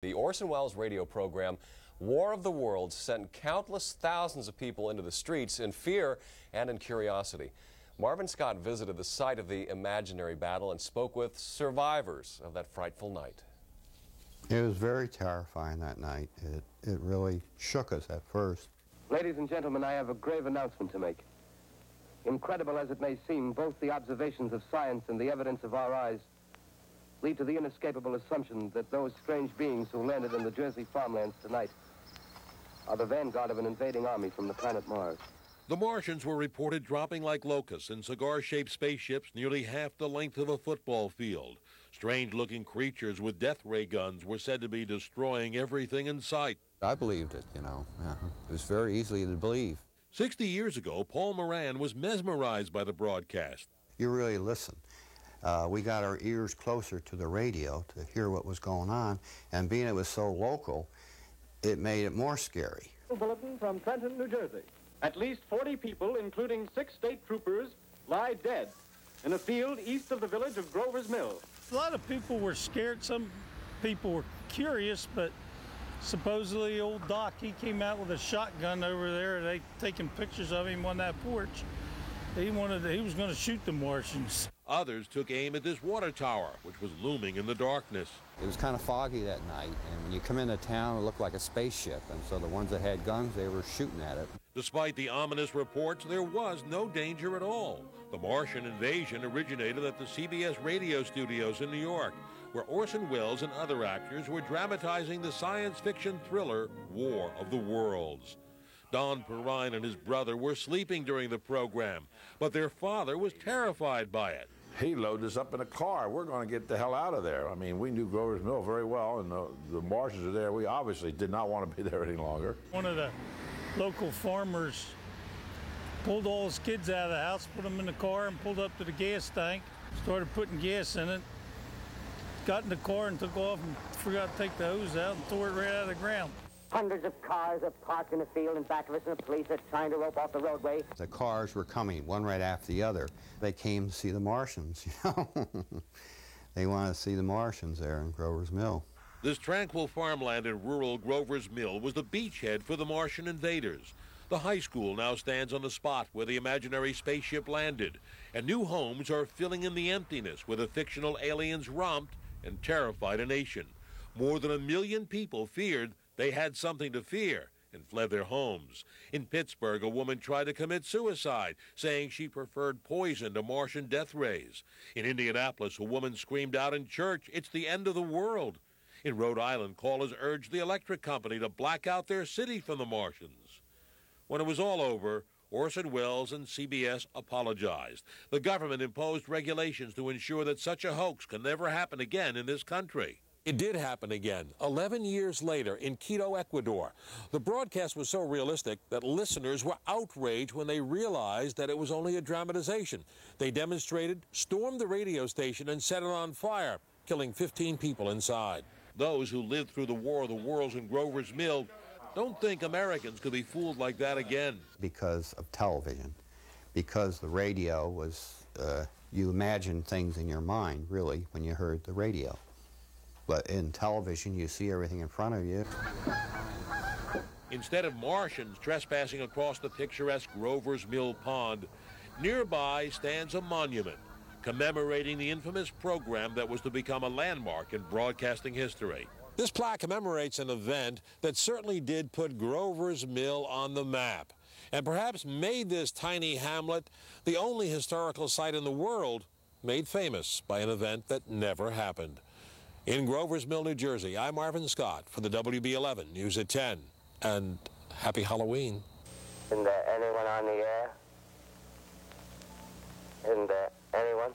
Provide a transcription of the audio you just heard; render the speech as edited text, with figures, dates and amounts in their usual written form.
The Orson Welles radio program War of the Worlds sent countless thousands of people into the streets in fear and in curiosity. Marvin Scott visited the site of the imaginary battle and spoke with survivors of that frightful night. It was very terrifying that night. It really shook us at first. Ladies and gentlemen, I have a grave announcement to make. Incredible as it may seem, both the observations of science and the evidence of our eyes lead to the inescapable assumption that those strange beings who landed in the Jersey farmlands tonight are the vanguard of an invading army from the planet Mars. The Martians were reported dropping like locusts in cigar-shaped spaceships nearly half the length of a football field. Strange-looking creatures with death ray guns were said to be destroying everything in sight. I believed it, you know. It was very easy to believe. 60 years ago, Paul Moran was mesmerized by the broadcast. You really listen. We got our ears closer to the radio to hear what was going on, and being it was so local, it made it more scary. Bulletin from Trenton, New Jersey. At least 40 people, including 6 state troopers, lie dead in a field east of the village of Grover's Mill. A lot of people were scared. Some people were curious, but supposedly old Doc, he came out with a shotgun over there. They taking pictures of him on that porch. He was going to shoot the Martians. Others took aim at this water tower, which was looming in the darkness. It was kind of foggy that night, and when you come into town, it looked like a spaceship, and so the ones that had guns, they were shooting at it. Despite the ominous reports, there was no danger at all. The Martian invasion originated at the CBS radio studios in New York, where Orson Welles and other actors were dramatizing the science fiction thriller War of the Worlds. Don Perrine and his brother were sleeping during the program, but their father was terrified by it. He loaded us up in a car. We're going to get the hell out of there. I mean, we knew Grover's Mill very well, and the Martians are there. We obviously did not want to be there any longer. One of the local farmers pulled all his kids out of the house, put them in the car, and pulled up to the gas tank, started putting gas in it, got in the car and took off and forgot to take the hose out and tore it right out of the ground. Hundreds of cars are parked in the field in back of us, and the police are trying to rope off the roadway. The cars were coming, one right after the other. They came to see the Martians, you know. They wanted to see the Martians there in Grover's Mill. This tranquil farmland in rural Grover's Mill was the beachhead for the Martian invaders. The high school now stands on the spot where the imaginary spaceship landed, and new homes are filling in the emptiness where the fictional aliens romped and terrified a nation. More than 1 million people feared they had something to fear and fled their homes. In Pittsburgh, a woman tried to commit suicide, saying she preferred poison to Martian death rays. In Indianapolis, a woman screamed out in church, "It's the end of the world." In Rhode Island, callers urged the electric company to black out their city from the Martians. When it was all over, Orson Welles and CBS apologized. The government imposed regulations to ensure that such a hoax can never happen again in this country. It did happen again, 11 years later in Quito, Ecuador. The broadcast was so realistic that listeners were outraged when they realized that it was only a dramatization. They demonstrated, stormed the radio station, and set it on fire, killing 15 people inside. Those who lived through the War of the Worlds in Grover's Mill don't think Americans could be fooled like that again. Because of television, because the radio was, you imagined things in your mind, really, when you heard the radio. But in television, you see everything in front of you. Instead of Martians trespassing across the picturesque Grover's Mill pond, nearby stands a monument commemorating the infamous program that was to become a landmark in broadcasting history. This plaque commemorates an event that certainly did put Grover's Mill on the map, and perhaps made this tiny hamlet the only historical site in the world made famous by an event that never happened. In Grover's Mill, New Jersey, I'm Marvin Scott for the WB11 News at 10. And happy Halloween. Isn't there anyone on the air? Isn't there anyone?